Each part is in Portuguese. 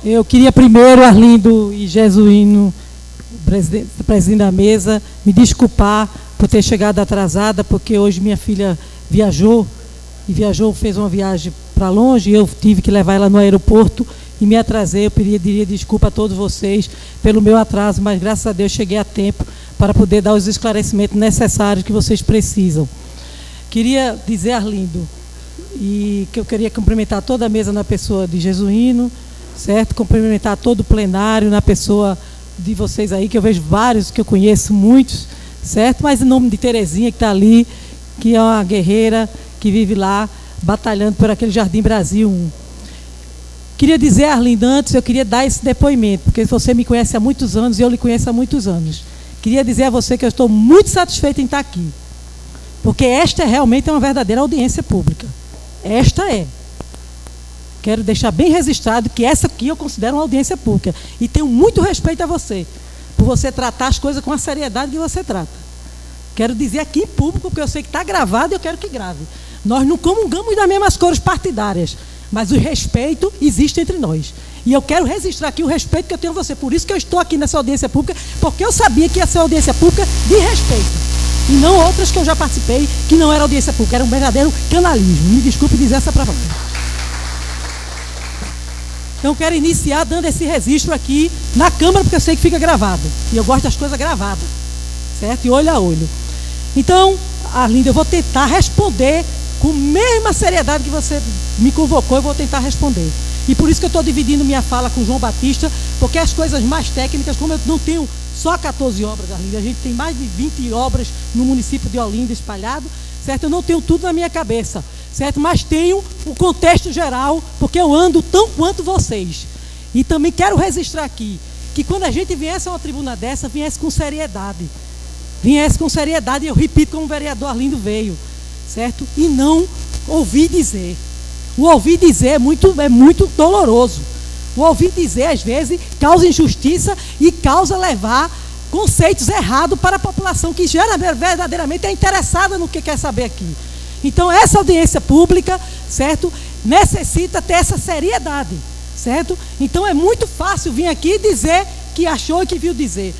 Eu queria primeiro, Arlindo e Jesuíno, presidente da mesa, me desculpar por ter chegado atrasada, porque hoje minha filha viajou, fez uma viagem para longe, e eu tive que levar ela no aeroporto e me atrasei. Eu pediria desculpa a todos vocês pelo meu atraso, mas graças a Deus cheguei a tempo para poder dar os esclarecimentos necessários que vocês precisam. Queria dizer, Arlindo, e que eu queria cumprimentar toda a mesa na pessoa de Jesuíno, certo? Cumprimentar todo o plenário na pessoa de vocês aí, que eu vejo vários, que eu conheço muitos, certo? Mas em nome de Terezinha, que está ali, que é uma guerreira, que vive lá, batalhando por aquele Jardim Brasil 1. Queria dizer, Arlindo, antes eu queria dar esse depoimento, porque você me conhece há muitos anos e eu lhe conheço há muitos anos. Queria dizer a você que eu estou muito satisfeita em estar aqui, porque esta realmente é uma verdadeira audiência pública. Esta é. Quero deixar bem registrado que essa aqui eu considero uma audiência pública. E tenho muito respeito a você, por você tratar as coisas com a seriedade que você trata. Quero dizer aqui em público, porque eu sei que está gravado e eu quero que grave. Nós não comungamos das mesmas cores partidárias, mas o respeito existe entre nós. E eu quero registrar aqui o respeito que eu tenho a você. Por isso que eu estou aqui nessa audiência pública, porque eu sabia que ia ser audiência pública de respeito. E não outras que eu já participei, que não era audiência pública, era um verdadeiro canalismo. Me desculpe dizer essa para você. Então, quero iniciar dando esse registro aqui na Câmara, porque eu sei que fica gravado. E eu gosto das coisas gravadas, certo? E olho a olho. Então, Arlindo, eu vou tentar responder com a mesma seriedade que você me convocou, eu vou tentar responder. E por isso que eu estou dividindo minha fala com o João Batista, porque as coisas mais técnicas, como eu não tenho só 14 obras, Arlindo, a gente tem mais de 20 obras no município de Olinda espalhado, certo? Eu não tenho tudo na minha cabeça, certo? Mas tenho o contexto geral, porque eu ando tão quanto vocês. E também quero registrar aqui, que quando a gente viesse a uma tribuna dessa, viesse com seriedade. Viesse com seriedade, e eu repito como o vereador Arlindo veio, certo? E não ouvir dizer. O ouvir dizer é muito doloroso. O ouvir dizer, às vezes, causa injustiça e causa levar conceitos errados para a população que já verdadeiramente é interessada no que quer saber aqui. Então, essa audiência pública, certo, necessita ter essa seriedade, certo? Então, é muito fácil vir aqui e dizer que achou e que viu dizer,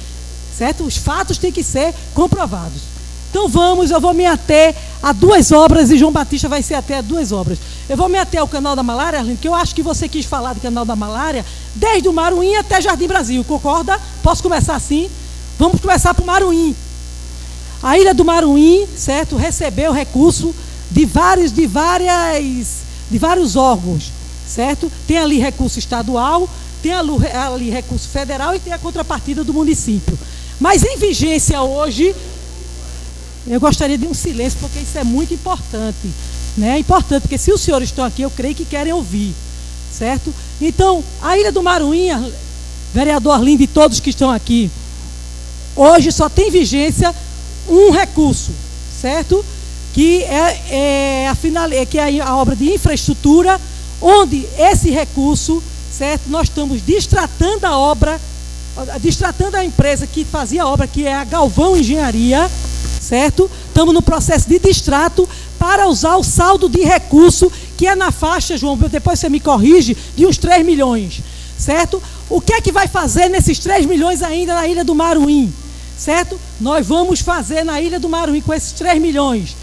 certo? Os fatos têm que ser comprovados. Então, eu vou me ater a 2 obras, e João Batista vai se ater a 2 obras. Eu vou me ater ao Canal da Malária, Arlindo, que eu acho que você quis falar do Canal da Malária, desde o Maruim até Jardim Brasil, concorda? Posso começar assim? Vamos começar por Maruim. A Ilha do Maruim, certo, recebeu recurso de vários órgãos, certo? Tem ali recurso estadual, tem ali recurso federal e tem a contrapartida do município. Mas em vigência hoje, eu gostaria de um silêncio, porque isso é muito importante, né? É importante, porque se os senhores estão aqui, eu creio que querem ouvir, certo? Então, a Ilha do Maruim, vereador Arlindo e todos que estão aqui, hoje só tem vigência um recurso, certo? Que é a obra de infraestrutura, onde esse recurso, certo? Nós estamos destratando a empresa que fazia a obra, que é a Galvão Engenharia, certo? Estamos no processo de distrato para usar o saldo de recurso, que é na faixa, João, depois você me corrige, de uns 3 milhões, certo? O que é que vai fazer nesses 3 milhões ainda na Ilha do Maruim, certo? Nós vamos fazer na Ilha do Maruim com esses 3 milhões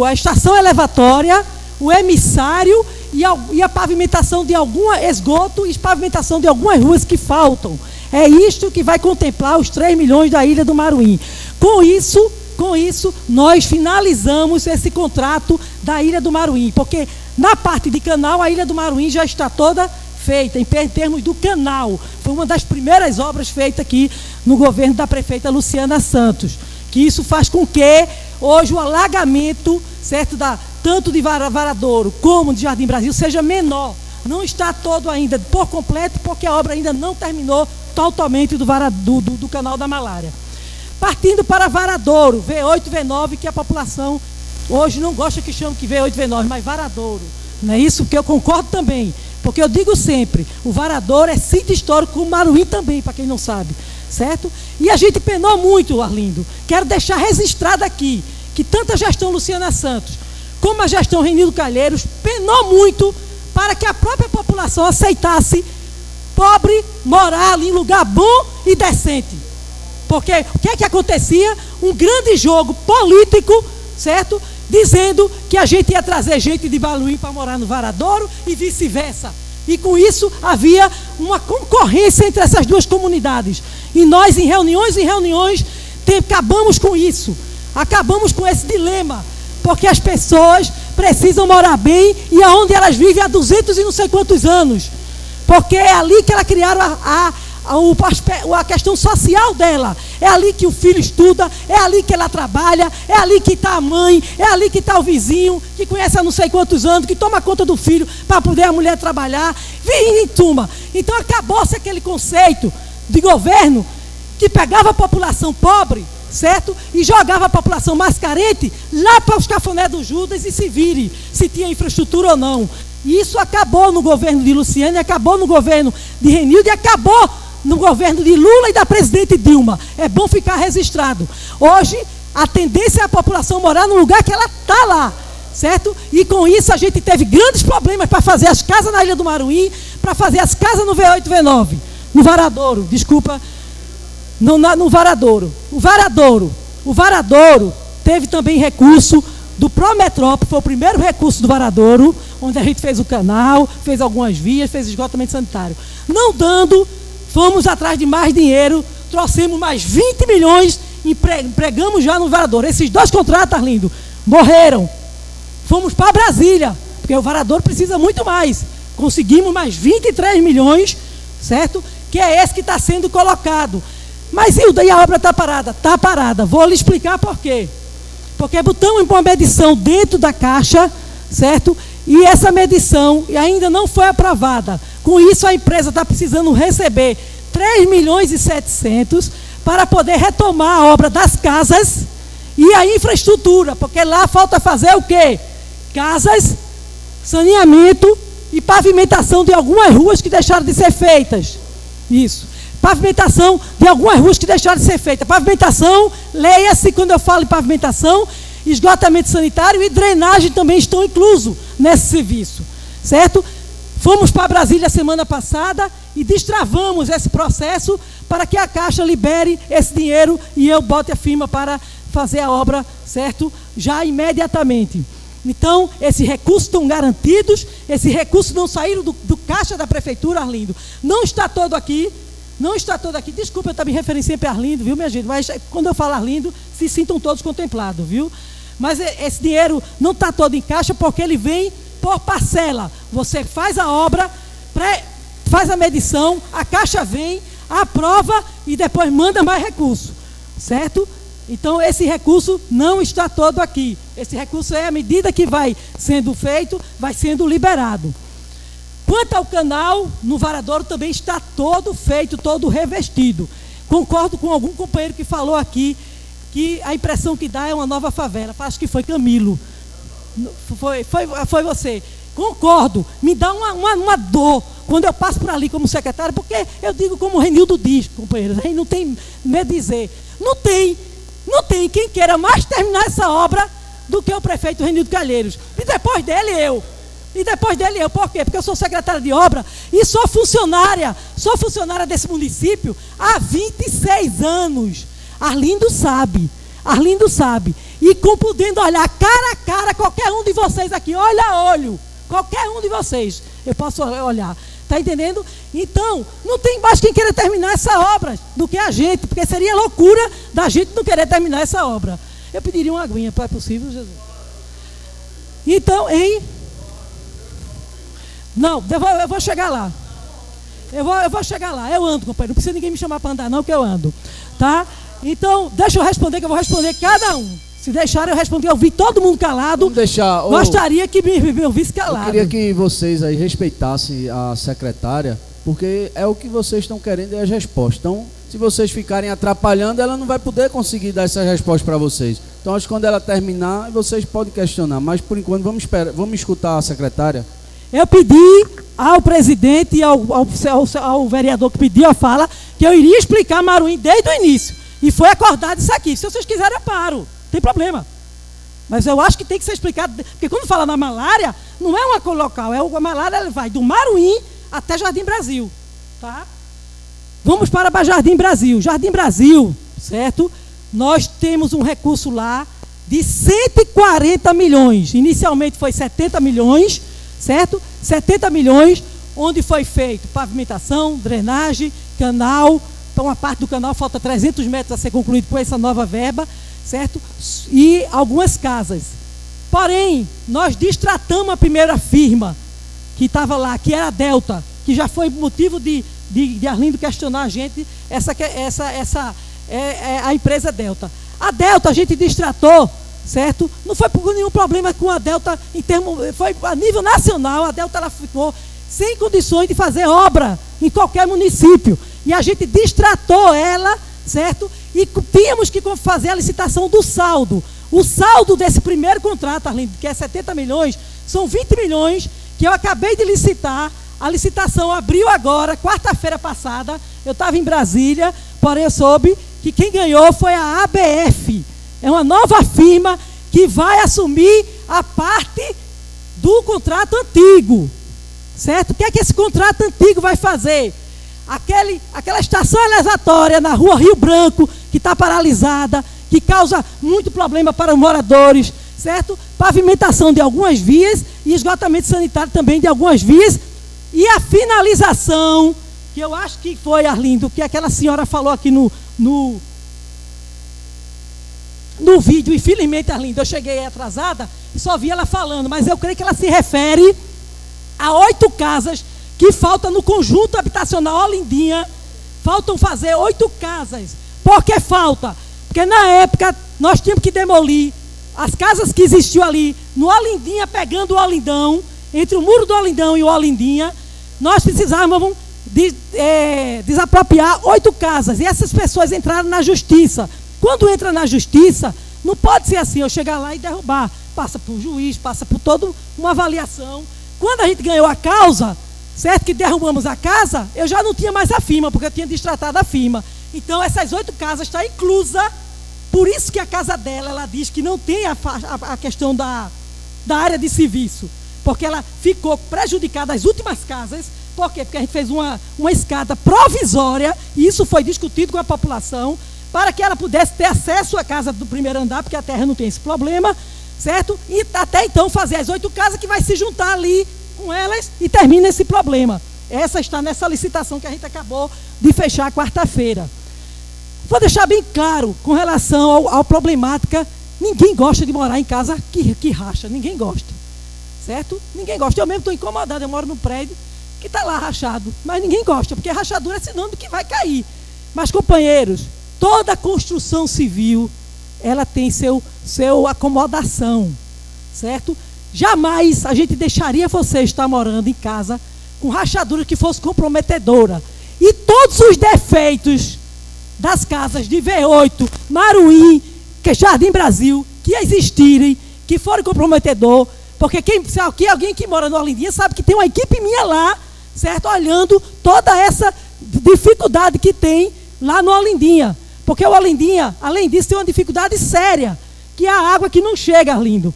a estação elevatória, o emissário e a pavimentação de algum esgoto e pavimentação de algumas ruas que faltam. É isto que vai contemplar os 3 milhões da Ilha do Maruim. Com isso, nós finalizamos esse contrato da Ilha do Maruim, porque na parte de canal, a Ilha do Maruim já está toda feita, em termos do canal. Foi uma das primeiras obras feitas aqui no governo da prefeita Luciana Santos, que isso faz com que hoje o alagamento, certo, tanto de Varadouro como de Jardim Brasil, seja menor. Não está todo ainda por completo, porque a obra ainda não terminou totalmente do Canal da Malária. Partindo para Varadouro, V8, V9, que a população hoje não gosta que chame que V8, V9, mas Varadouro. Não é isso? Que eu concordo também. Porque eu digo sempre, o Varadouro é sítio histórico, como Maruim também, para quem não sabe, certo? E a gente penou muito, Arlindo. Quero deixar registrado aqui, que tanto a gestão Luciana Santos, como a gestão Renildo Calheiros, penou muito para que a própria população aceitasse pobre morar ali em lugar bom e decente. Porque o que é que acontecia? Um grande jogo político, certo? Dizendo que a gente ia trazer gente de Baluim para morar no Varadouro e vice-versa. E com isso havia uma concorrência entre essas duas comunidades. E nós, em reuniões, acabamos com isso. Acabamos com esse dilema. Porque as pessoas precisam morar bem e aonde elas vivem há 200 e não sei quantos anos. Porque é ali que elas criaram a questão social dela. É ali que o filho estuda, é ali que ela trabalha, é ali que está a mãe, é ali que está o vizinho, que conhece há não sei quantos anos, que toma conta do filho para poder a mulher trabalhar. Vem em turma. Então acabou-se aquele conceito de governo que pegava a população pobre, certo? E jogava a população mais carente lá para os cafonés do Judas e se vire se tinha infraestrutura ou não. E isso acabou no governo de Luciane, acabou no governo de Renilde, acabou no governo de Lula e da presidente Dilma. É bom ficar registrado. Hoje, a tendência é a população morar no lugar que ela está lá, certo? E com isso a gente teve grandes problemas para fazer as casas na Ilha do Maruim, para fazer as casas no V8, V9, no Varadouro, desculpa, no Varadouro. O Varadouro teve também recurso do Prometrópole, foi o primeiro recurso do Varadouro, onde a gente fez o canal, fez algumas vias, fez esgotamento sanitário. Não dando, fomos atrás de mais dinheiro, trouxemos mais 20 milhões, empregamos já no Varadouro. Esses 2 contratos, Arlindo, morreram. Fomos para Brasília, porque o Varadouro precisa muito mais. Conseguimos mais 23 milhões, certo? Que é esse que está sendo colocado. Mas e a obra está parada? Está parada. Vou lhe explicar por quê. Porque botamos uma medição dentro da caixa, certo? E essa medição ainda não foi aprovada. Com isso, a empresa está precisando receber 3 milhões e 700 para poder retomar a obra das casas e a infraestrutura. Porque lá falta fazer o quê? Casas, saneamento e pavimentação de algumas ruas que deixaram de ser feitas. Isso. Pavimentação de algumas ruas que deixaram de ser feitas. Pavimentação, leia-se quando eu falo em pavimentação, esgotamento sanitário e drenagem também estão inclusos nesse serviço, certo? Fomos para Brasília semana passada e destravamos esse processo para que a Caixa libere esse dinheiro e eu bote a firma para fazer a obra, certo? Já imediatamente. Então, esses recursos estão garantidos, esses recursos não saíram do caixa da prefeitura, Arlindo. Não está todo aqui. Não está todo aqui. Desculpa, eu também referenciei para Arlindo, viu, minha gente? Mas quando eu falo Arlindo, se sintam todos contemplados, viu? Mas esse dinheiro não está todo em caixa porque ele vem por parcela. Você faz a obra, faz a medição, a Caixa vem, aprova e depois manda mais recurso, certo? Então, esse recurso não está todo aqui. Esse recurso é à medida que vai sendo feito, vai sendo liberado. Quanto ao canal, no Varadouro também está todo feito, todo revestido. Concordo com algum companheiro que falou aqui que a impressão que dá é uma nova favela. Acho que foi Camilo. Foi você. Concordo. Me dá uma dor quando eu passo por ali como secretário, porque eu digo como o Renildo diz, companheiros, a gente não tem medo de dizer. Não tem quem queira mais terminar essa obra do que o prefeito Renildo Calheiros. E depois dele, eu. Por quê? Porque eu sou secretária de obra e sou funcionária desse município há 26 anos. Arlindo sabe. E podendo olhar cara a cara qualquer um de vocês aqui, olho a olho, qualquer um de vocês, eu posso olhar. Está entendendo? Então, não tem mais quem queira terminar essa obra do que a gente, porque seria loucura da gente não querer terminar essa obra. Eu pediria uma aguinha, é possível, Jesus? Então, Não, eu vou chegar lá. Eu vou chegar lá. Eu ando, companheiro. Não precisa ninguém me chamar para andar, não, que eu ando. Tá? Então, deixa eu responder, que eu vou responder cada um. Se deixarem eu responder, eu vi todo mundo calado. Vamos deixar. Gostaria que me ouvisse calado. Eu queria que vocês aí respeitassem a secretária, porque é o que vocês estão querendo, é as respostas. Então, se vocês ficarem atrapalhando, ela não vai poder conseguir dar essas respostas para vocês. Então, acho que quando ela terminar, vocês podem questionar. Mas, por enquanto, vamos escutar a secretária. Eu pedi ao presidente e ao vereador que pediu a fala que eu iria explicar Maruim desde o início. E foi acordado isso aqui. Se vocês quiserem, eu paro. Não tem problema. Mas eu acho que tem que ser explicado, porque quando fala na malária, não é uma local, a malária ela vai do Maruim até Jardim Brasil, tá? Vamos para Jardim Brasil. Jardim Brasil, certo? Nós temos um recurso lá de 140 milhões. Inicialmente foi 70 milhões, certo? 70 milhões, onde foi feito pavimentação, drenagem, canal. Então, uma parte do canal falta 300 metros a ser concluído com essa nova verba, certo? E algumas casas. Porém, nós destratamos a primeira firma que estava lá, que era a Delta, que já foi motivo de Arlindo questionar a gente, a empresa Delta. A Delta a gente destratou, certo? Não foi por nenhum problema com a Delta, foi a nível nacional, a Delta ela ficou sem condições de fazer obra em qualquer município. E a gente destratou ela, certo? E tínhamos que fazer a licitação do saldo. O saldo desse primeiro contrato, Arlindo, que é 70 milhões, são 20 milhões que eu acabei de licitar. A licitação abriu agora, quarta-feira passada. Eu estava em Brasília, porém eu soube que quem ganhou foi a ABF. É uma nova firma que vai assumir a parte do contrato antigo. Certo? O que é que esse contrato antigo vai fazer? Aquela estação elevatória na rua Rio Branco, que está paralisada, que causa muito problema para os moradores, certo? Pavimentação de algumas vias e esgotamento sanitário também de algumas vias. E a finalização, que eu acho que foi, Arlindo, que aquela senhora falou aqui no vídeo, infelizmente, Arlindo, eu cheguei atrasada e só vi ela falando, mas eu creio que ela se refere a 8 casas que faltam no conjunto habitacional Olindinha. Faltam fazer 8 casas. Por que falta? Porque na época nós tínhamos que demolir as casas que existiam ali no Olindinha, pegando o Olindão, entre o muro do Olindão e o Olindinha. Nós precisávamos desapropriar 8 casas. E essas pessoas entraram na justiça. Quando entra na justiça, não pode ser assim, eu chegar lá e derrubar. Passa por juiz, passa por toda uma avaliação. Quando a gente ganhou a causa, certo, que derrubamos a casa, eu já não tinha mais a firma, porque eu tinha destratado a firma. Então, essas 8 casas estão inclusas. Por isso que a casa dela, ela diz que não tem a questão da área de serviço. Porque ela ficou prejudicada as últimas casas. Por quê? Porque a gente fez uma escada provisória, e isso foi discutido com a população, para que ela pudesse ter acesso à casa do primeiro andar, porque a terra não tem esse problema, certo? E até então fazer as 8 casas que vai se juntar ali com elas e termina esse problema. Essa está nessa licitação que a gente acabou de fechar quarta-feira. Vou deixar bem claro com relação à problemática. Ninguém gosta de morar em casa que racha, ninguém gosta, certo? Ninguém gosta. Eu mesmo estou incomodado, eu moro num prédio que está lá rachado, mas ninguém gosta, porque rachadura é sinônimo que vai cair. Mas, companheiros, toda construção civil, ela tem seu acomodação, certo? Jamais a gente deixaria você estar morando em casa com rachadura que fosse comprometedora. E todos os defeitos das casas de V8, Maruim, Jardim Brasil, que existirem, que forem comprometedor, porque se alguém que mora no Olindinha sabe que tem uma equipe minha lá, certo? Olhando toda essa dificuldade que tem lá no Olindinha. Porque o Olindinha, além disso, tem uma dificuldade séria, que é a água que não chega, Arlindo.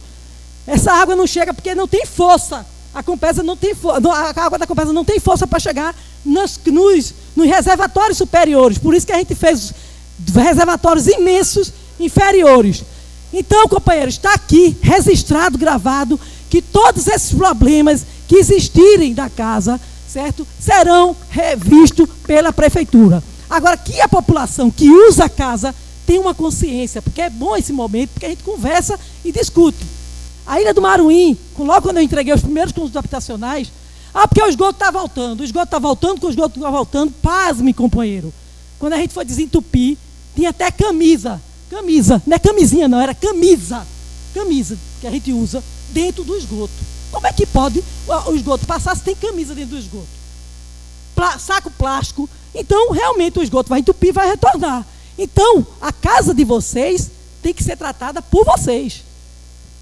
Essa água não chega porque não tem força. A água da Compesa não tem força para chegar nos reservatórios superiores. Por isso que a gente fez reservatórios imensos inferiores. Então, companheiros, está aqui registrado, gravado, que todos esses problemas que existirem da casa, certo, serão revistos pela prefeitura. Agora, que a população que usa a casa tem uma consciência, porque é bom esse momento, porque a gente conversa e discute. A Ilha do Maruim, logo quando eu entreguei os primeiros conjuntos habitacionais, porque o esgoto está voltando, pasme, companheiro. Quando a gente foi desentupir, tinha até camisa, não é camisinha não, era camisa que a gente usa dentro do esgoto. Como é que pode o esgoto passar se tem camisa dentro do esgoto? Saco plástico. Então, realmente, o esgoto vai entupir e vai retornar. Então, a casa de vocês tem que ser tratada por vocês.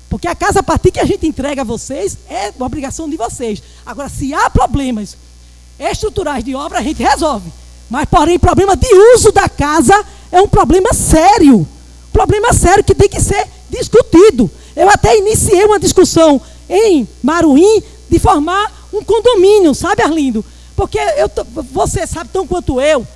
Porque a casa, a partir que a gente entrega a vocês, é uma obrigação de vocês. Agora, se há problemas estruturais de obra, a gente resolve. Mas, porém, problema de uso da casa é um problema sério. Problema sério que tem que ser discutido. Eu até iniciei uma discussão em Maruim de formar um condomínio, sabe, Arlindo? Porque você sabe tão quanto eu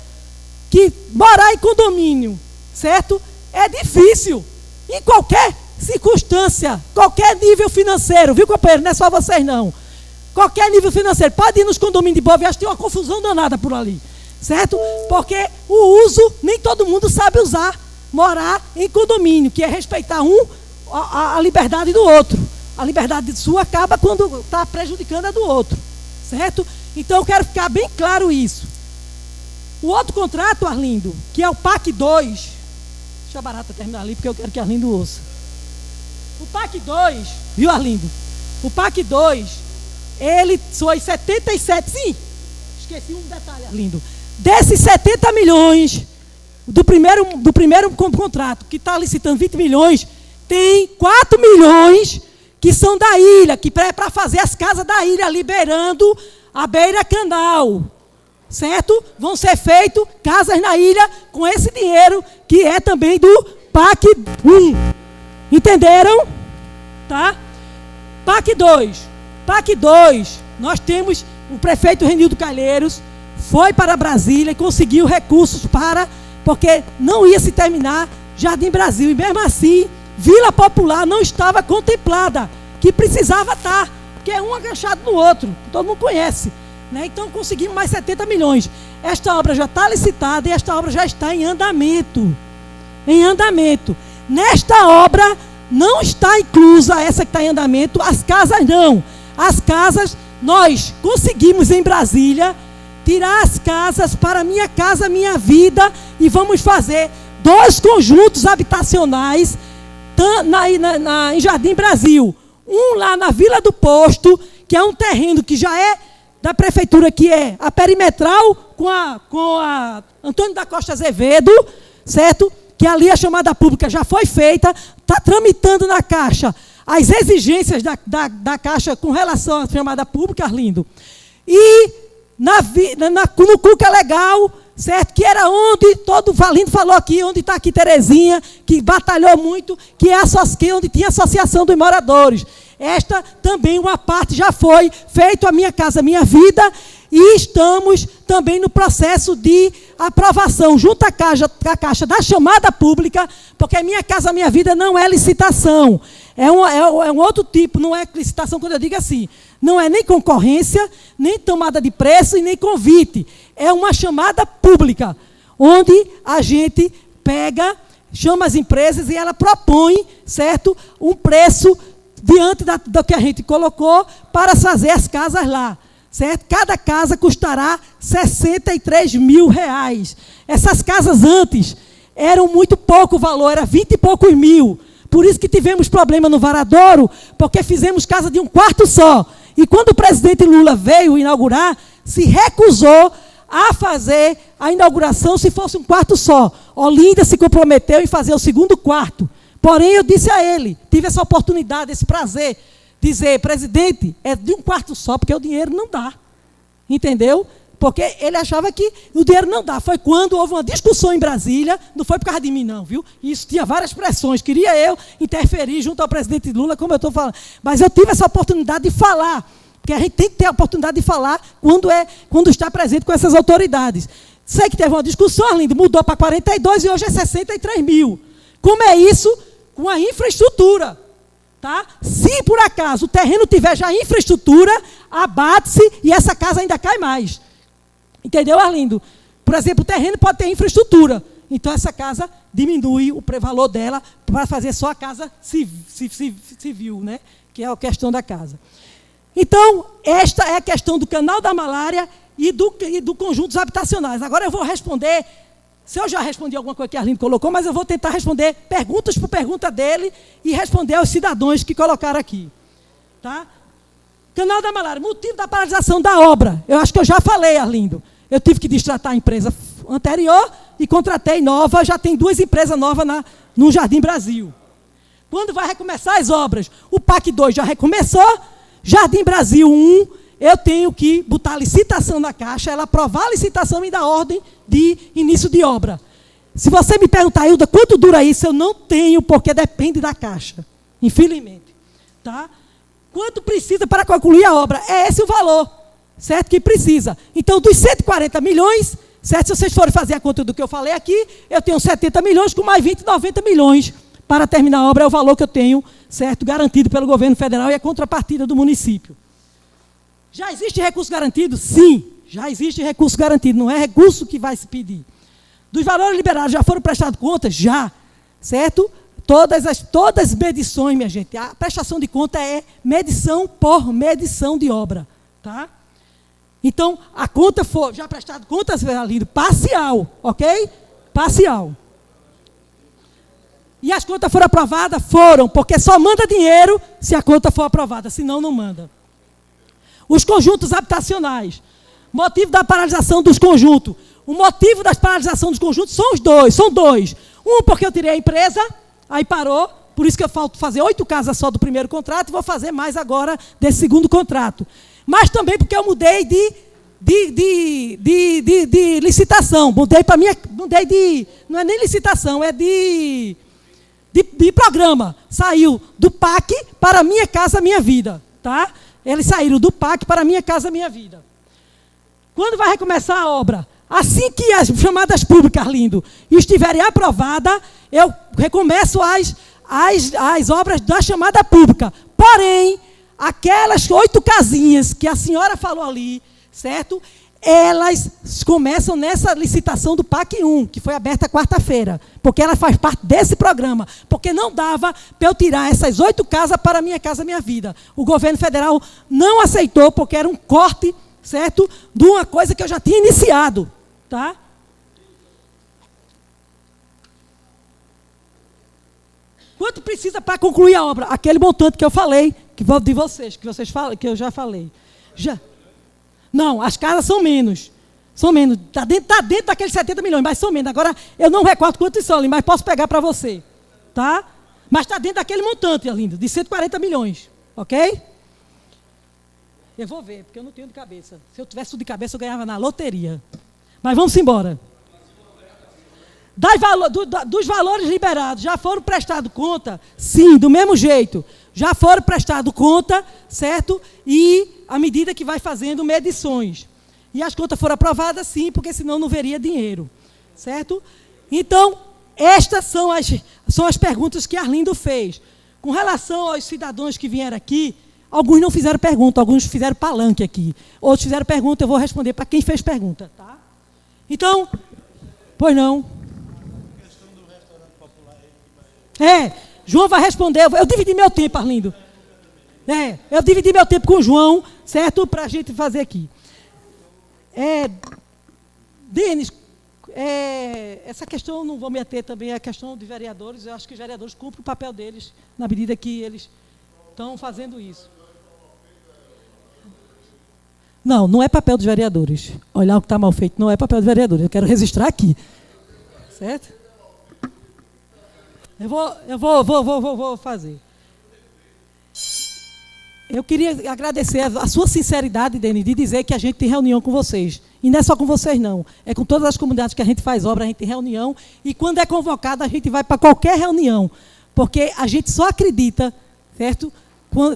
que morar em condomínio, certo? É difícil. Em qualquer circunstância, qualquer nível financeiro, viu, companheiro? Não é só vocês, não. Qualquer nível financeiro. Pode ir nos condomínios de Boa Viagem, tem uma confusão danada por ali, certo? Porque o uso, nem todo mundo sabe usar, morar em condomínio, que é respeitar a liberdade do outro. A liberdade sua acaba quando está prejudicando a do outro, certo? Então eu quero ficar bem claro isso. O outro contrato, Arlindo, que é o PAC 2, deixa a barata terminar ali, porque eu quero que Arlindo ouça. O PAC 2, viu, Arlindo? O PAC 2, ele foi 77, sim, esqueci um detalhe, Arlindo. Desses 70 milhões do primeiro contrato, que está licitando 20 milhões, tem 4 milhões que são da ilha, que é para fazer as casas da ilha, liberando a beira-canal, certo? Vão ser feitas casas na ilha com esse dinheiro, que é também do PAC 1. Entenderam? Tá? PAC 2. PAC 2, nós temos o prefeito Renildo Calheiros, foi para Brasília e conseguiu recursos porque não ia se terminar Jardim Brasil. E mesmo assim, Vila Popular não estava contemplada, que precisava estar, porque é um agachado no outro, todo mundo conhece, né? Então conseguimos mais 70 milhões. Esta obra já está licitada e esta obra já está em andamento. Em andamento. Nesta obra não está inclusa essa que está em andamento, as casas não. As casas, nós conseguimos em Brasília tirar as casas para Minha Casa Minha Vida e vamos fazer 2 conjuntos habitacionais em Jardim Brasil. Um lá na Vila do Posto, que é um terreno que já é da prefeitura, que é a perimetral com a Antônio da Costa Azevedo, certo? Que ali a chamada pública já foi feita, está tramitando na Caixa as exigências da Caixa com relação à chamada pública, Arlindo. E no Cuca Legal, certo? Que era onde todo Valindo falou aqui, onde está aqui Terezinha, que batalhou muito, que é onde tinha a Associação dos Moradores. Esta também uma parte já foi feito a Minha Casa Minha Vida e estamos também no processo de aprovação junto à Caixa da chamada pública, porque Minha Casa Minha Vida não é licitação, é um outro tipo, não é licitação quando eu digo assim, não é nem concorrência, nem tomada de preço e nem convite, é uma chamada pública, onde a gente chama as empresas e ela propõe, certo, um preço diante do que a gente colocou para fazer as casas lá, certo? Cada casa custará R$63 mil. Essas casas antes eram muito pouco valor, era 20 e poucos mil. Por isso que tivemos problema no Varadouro, porque fizemos casa de um quarto só. E quando o presidente Lula veio inaugurar, se recusou a fazer a inauguração se fosse um quarto só. Olinda se comprometeu em fazer o segundo quarto. Porém, eu disse a ele, tive essa oportunidade, esse prazer, dizer, presidente, é de um quarto só, porque o dinheiro não dá. Entendeu? Porque ele achava que o dinheiro não dá. Foi quando houve uma discussão em Brasília, não foi por causa de mim não, viu? Isso tinha várias pressões, queria eu interferir junto ao presidente Lula, como eu estou falando. Mas eu tive essa oportunidade de falar, porque a gente tem que ter a oportunidade de falar quando está presente com essas autoridades. Sei que teve uma discussão, Arlindo, mudou para 42 e hoje é 63 mil. Como é isso? Com a infraestrutura. Tá? Se por acaso o terreno tiver já infraestrutura, abate-se e essa casa ainda cai mais. Entendeu, Arlindo? Por exemplo, o terreno pode ter infraestrutura. Então essa casa diminui o valor dela para fazer só a casa civil, né? Que é a questão da casa. Então, esta é a questão do canal da malária e do conjuntos habitacionais. Agora eu vou responder. Se eu já respondi alguma coisa que a Arlindo colocou, mas eu vou tentar responder perguntas por pergunta dele e responder aos cidadãos que colocaram aqui. Tá? Canal da malária, motivo da paralisação da obra. Eu acho que eu já falei, Arlindo. Eu tive que destratar a empresa anterior e contratei nova, já tem 2 empresas novas no Jardim Brasil. Quando vai recomeçar as obras? O PAC 2 já recomeçou, Jardim Brasil 1, eu tenho que botar a licitação na Caixa, ela aprovar a licitação e dar ordem de início de obra. Se você me perguntar, Hilda, quanto dura isso? Eu não tenho, porque depende da Caixa. infelizmente. Tá? Quanto precisa para concluir a obra? É esse o valor, certo? Que precisa. Então, dos 140 milhões, certo? Se vocês forem fazer a conta do que eu falei aqui, eu tenho 70 milhões com mais 20, 90 milhões para terminar a obra, é o valor que eu tenho, certo? Garantido pelo governo federal e a contrapartida do município. Já existe recurso garantido? Sim, já existe recurso garantido, não é recurso que vai se pedir. Dos valores liberados, já foram prestados contas? Já, certo? Todas as medições, minha gente, a prestação de conta é medição por medição de obra, tá? Então, a conta for, já prestado contas, Arlindo, parcial, ok? Parcial. E as contas foram aprovadas? Foram, porque só manda dinheiro se a conta for aprovada, senão não manda. Os conjuntos habitacionais. Motivo da paralisação dos conjuntos. O motivo da paralisação dos conjuntos são dois. Um, porque eu tirei a empresa, aí parou, por isso que eu falto fazer 8 casas só do primeiro contrato e vou fazer mais agora desse segundo contrato. Mas também porque eu mudei de licitação. Mudei de... Não é nem licitação, é de programa. Saiu do PAC para Minha Casa Minha Vida. Tá? Eles saíram do PAC para Minha Casa Minha Vida. Quando vai recomeçar a obra? Assim que as chamadas públicas, Arlindo, estiverem aprovadas, eu recomeço as obras da chamada pública. Porém, aquelas 8 casinhas que a senhora falou ali, certo? Elas começam nessa licitação do PAC 1, que foi aberta quarta-feira, porque ela faz parte desse programa, porque não dava para eu tirar essas 8 casas para Minha Casa Minha Vida. O governo federal não aceitou, porque era um corte, certo? De uma coisa que eu já tinha iniciado, tá? Quanto precisa para concluir a obra? Aquele montante que eu falei, que eu já falei. Não, as casas são menos. São menos. Está dentro daqueles 70 milhões, mas são menos. Agora, eu não recordo quantos são ali, mas posso pegar para você. Tá? Mas está dentro daquele montante, Arlindo, de 140 milhões. Ok? Eu vou ver, porque eu não tenho de cabeça. Se eu tivesse tudo de cabeça, eu ganhava na loteria. Mas vamos embora. Dos valores liberados, já foram prestados conta? Sim, do mesmo jeito. Já foram prestados conta, certo? E à medida que vai fazendo medições. E as contas foram aprovadas, sim, porque senão não veria dinheiro. Certo? Então, estas são as perguntas que Arlindo fez. Com relação aos cidadãos que vieram aqui, alguns não fizeram pergunta, alguns fizeram palanque aqui. Outros fizeram pergunta, eu vou responder para quem fez pergunta. Tá? Então, pois não. João vai responder. Eu dividi meu tempo, Arlindo. Eu dividi meu tempo com o João, certo? Para a gente fazer aqui. Denis, essa questão eu não vou me ater também, é a questão de vereadores. Eu acho que os vereadores cumprem o papel deles na medida que eles estão fazendo isso. Não é papel dos vereadores. Olhar o que está mal feito não é papel dos vereadores. Eu quero registrar aqui. Certo? Eu vou fazer. Eu queria agradecer a sua sinceridade, Denis, de dizer que a gente tem reunião com vocês. E não é só com vocês, não. É com todas as comunidades que a gente faz obra, a gente tem reunião. E quando é convocado, a gente vai para qualquer reunião. Porque a gente só acredita, certo,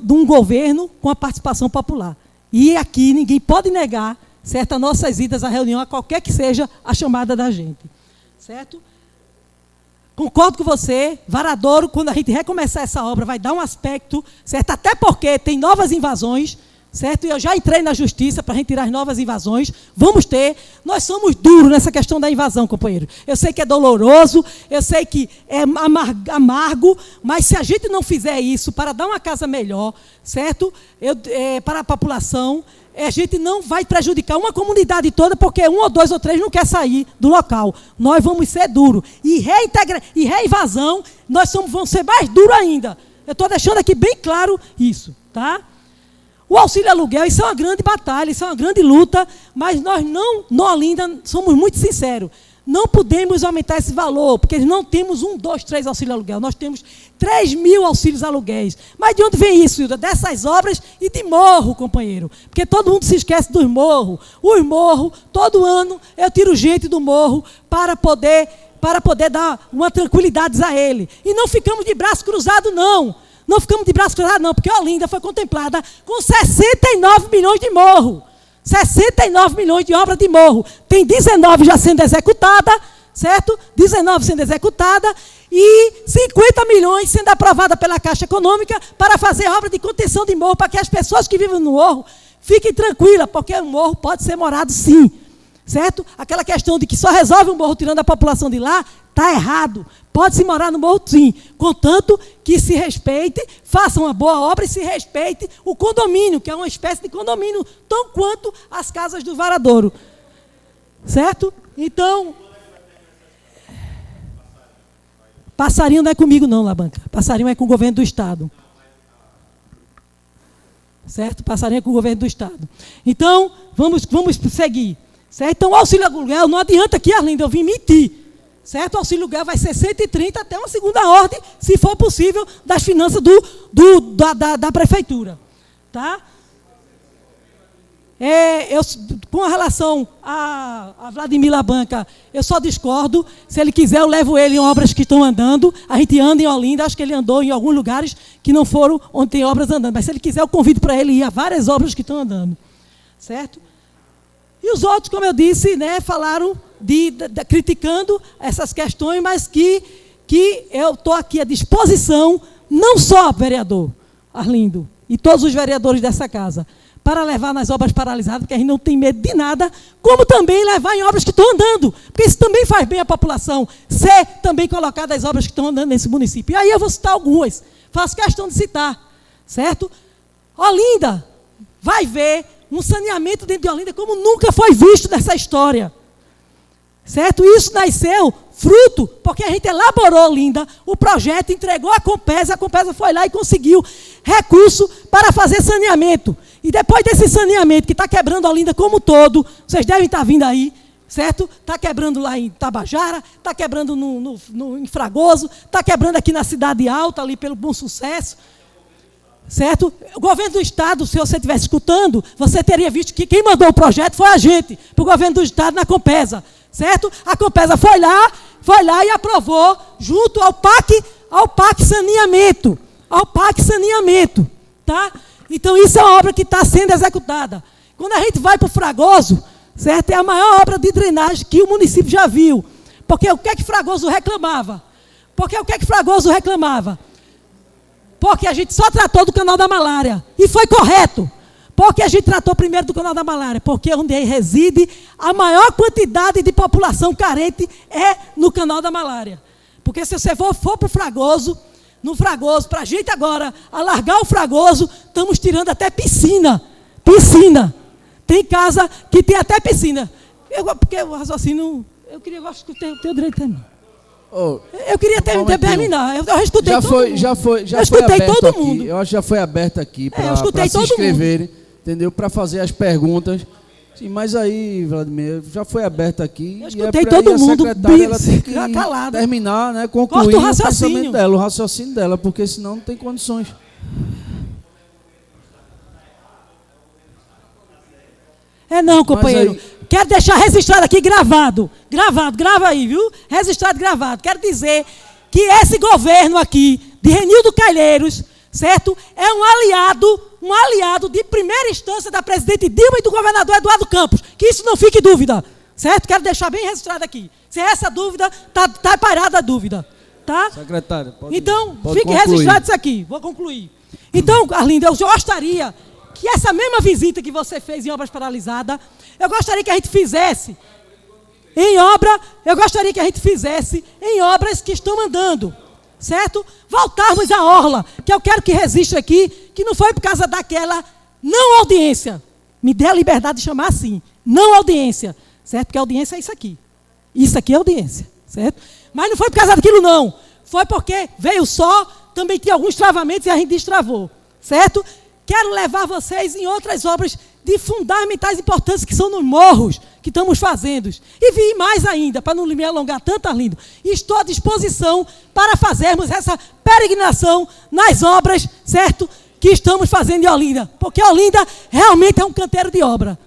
de um governo com a participação popular. E aqui ninguém pode negar, certo, as nossas idas à reunião, a qualquer que seja a chamada da gente. Certo? Concordo com você, Varadouro, quando a gente recomeçar essa obra, vai dar um aspecto, certo? Até porque tem novas invasões, certo? E eu já entrei na justiça para a gente tirar as novas invasões. Vamos ter. Nós somos duros nessa questão da invasão, companheiro. Eu sei que é doloroso, eu sei que é amargo, mas se a gente não fizer isso para dar uma casa melhor, certo? Para a população, a gente não vai prejudicar uma comunidade toda, porque 1 ou 2 ou 3 não quer sair do local. Nós vamos ser duros. E reinvasão, vamos ser mais duros ainda. Eu estou deixando aqui bem claro isso, tá? O auxílio aluguel, isso é uma grande batalha, isso é uma grande luta, mas nós no Olinda, somos muito sinceros, não podemos aumentar esse valor, porque não temos 1, 2, 3 auxílio aluguel, nós temos 3.000 auxílios aluguéis. Mas de onde vem isso, Hilda? Dessas obras e de morro, companheiro. Porque todo mundo se esquece dos morros. Os morros, todo ano eu tiro gente do morro para poder dar uma tranquilidade a ele. E não ficamos de braço cruzado, não. Não ficamos de braços cruzados, não, porque Olinda foi contemplada com 69 milhões de morro. 69 milhões de obra de morro. Tem 19 já sendo executada, certo? 19 sendo executada e 50 milhões sendo aprovada pela Caixa Econômica para fazer obra de contenção de morro, para que as pessoas que vivem no morro fiquem tranquilas, porque o morro pode ser morado sim, certo? Aquela questão de que só resolve o morro tirando a população de lá, está errado. Pode-se morar no morro sim, contanto que se respeite, faça uma boa obra e se respeite o condomínio, que é uma espécie de condomínio, tão quanto as casas do Varadouro. Certo? Então, passarinho não é comigo não, Labanca. Passarinho é com o governo do Estado. Certo? Passarinho é com o governo do Estado. Então, vamos seguir. Certo? Então, o auxílio aluguel, não adianta aqui, Arlindo, eu vim mentir. Certo? O auxílio aluguel vai ser 130 até uma segunda ordem, se for possível, das finanças da prefeitura. Tá? Com relação a Vladimir Labanca, eu só discordo. Se ele quiser, eu levo ele em obras que estão andando. A gente anda em Olinda, acho que ele andou em alguns lugares que não foram onde tem obras andando. Mas se ele quiser, eu convido para ele ir a várias obras que estão andando. Certo? E os outros, como eu disse, né, falaram criticando essas questões, mas que eu estou aqui à disposição, não só, vereador Arlindo, e todos os vereadores dessa casa, para levar nas obras paralisadas, porque a gente não tem medo de nada, como também levar em obras que estão andando, porque isso também faz bem à população, ser também colocada as obras que estão andando nesse município. E aí eu vou citar algumas, faço questão de citar, certo? Olinda vai ver um saneamento dentro de Olinda como nunca foi visto nessa história. Certo? Isso nasceu fruto, porque a gente elaborou, Olinda, o projeto, entregou a Compesa foi lá e conseguiu recurso para fazer saneamento. E depois desse saneamento, que está quebrando Olinda como um todo, vocês devem estar vindo aí, certo? Está quebrando lá em Tabajara, está quebrando em Fragoso, está quebrando aqui na Cidade Alta, ali pelo Bom Sucesso. Certo? O governo do Estado, se você estivesse escutando, você teria visto que quem mandou o projeto foi a gente, para o governo do Estado na Compesa. Certo? A Compesa foi lá e aprovou, junto ao PAC Saneamento. Ao PAC Saneamento. Tá? Então, isso é uma obra que está sendo executada. Quando a gente vai para o Fragoso, certo? É a maior obra de drenagem que o município já viu. Porque o que é que Fragoso reclamava? Porque a gente só tratou do canal da malária. E foi correto. Porque a gente tratou primeiro do canal da malária. Porque onde reside a maior quantidade de população carente é no canal da malária. Porque se você for para o Fragoso, no Fragoso, para a gente agora alargar o Fragoso, estamos tirando até piscina. Piscina. Tem casa que tem até piscina. Porque o raciocínio... Eu escutei o teu direito também. Eu queria terminar. Eu escutei todo mundo. Já escutei todo mundo. Eu acho que já foi aberto aqui para se inscreverem, entendeu? Para fazer as perguntas. Sim, mas aí, Vladimir, já foi aberto aqui. Eu escutei todo mundo. Ela tem que terminar, né, concluir o pensamento dela, o raciocínio dela, porque senão não tem condições. Não, companheiro. Quero deixar registrado aqui, gravado. Grava aí, viu? Registrado, gravado. Quero dizer que esse governo aqui, de Renildo Calheiros, certo? É um aliado de primeira instância da presidente Dilma e do governador Eduardo Campos. Que isso não fique dúvida, certo? Quero deixar bem registrado aqui. Se é essa dúvida, está parada a dúvida. Tá? Secretário, pode fique concluir. Registrado isso aqui. Vou concluir. Então, Arlindo, eu gostaria que essa mesma visita que você fez em obras paralisadas, eu gostaria que a gente fizesse em obras que estão andando, certo? Voltarmos à orla, que eu quero que registre aqui, que não foi por causa daquela não audiência. Me dê a liberdade de chamar assim, não audiência, certo? Porque a audiência é isso aqui. Isso aqui é audiência, certo? Mas não foi por causa daquilo não. Foi porque veio só, também tinha alguns travamentos e a gente destravou, certo? Quero levar vocês em outras obras de fundamentais importâncias que são nos morros que estamos fazendo. E vi mais ainda, para não me alongar tanto, Arlindo, estou à disposição para fazermos essa peregrinação nas obras, certo? Que estamos fazendo em Olinda. Porque Olinda realmente é um canteiro de obra.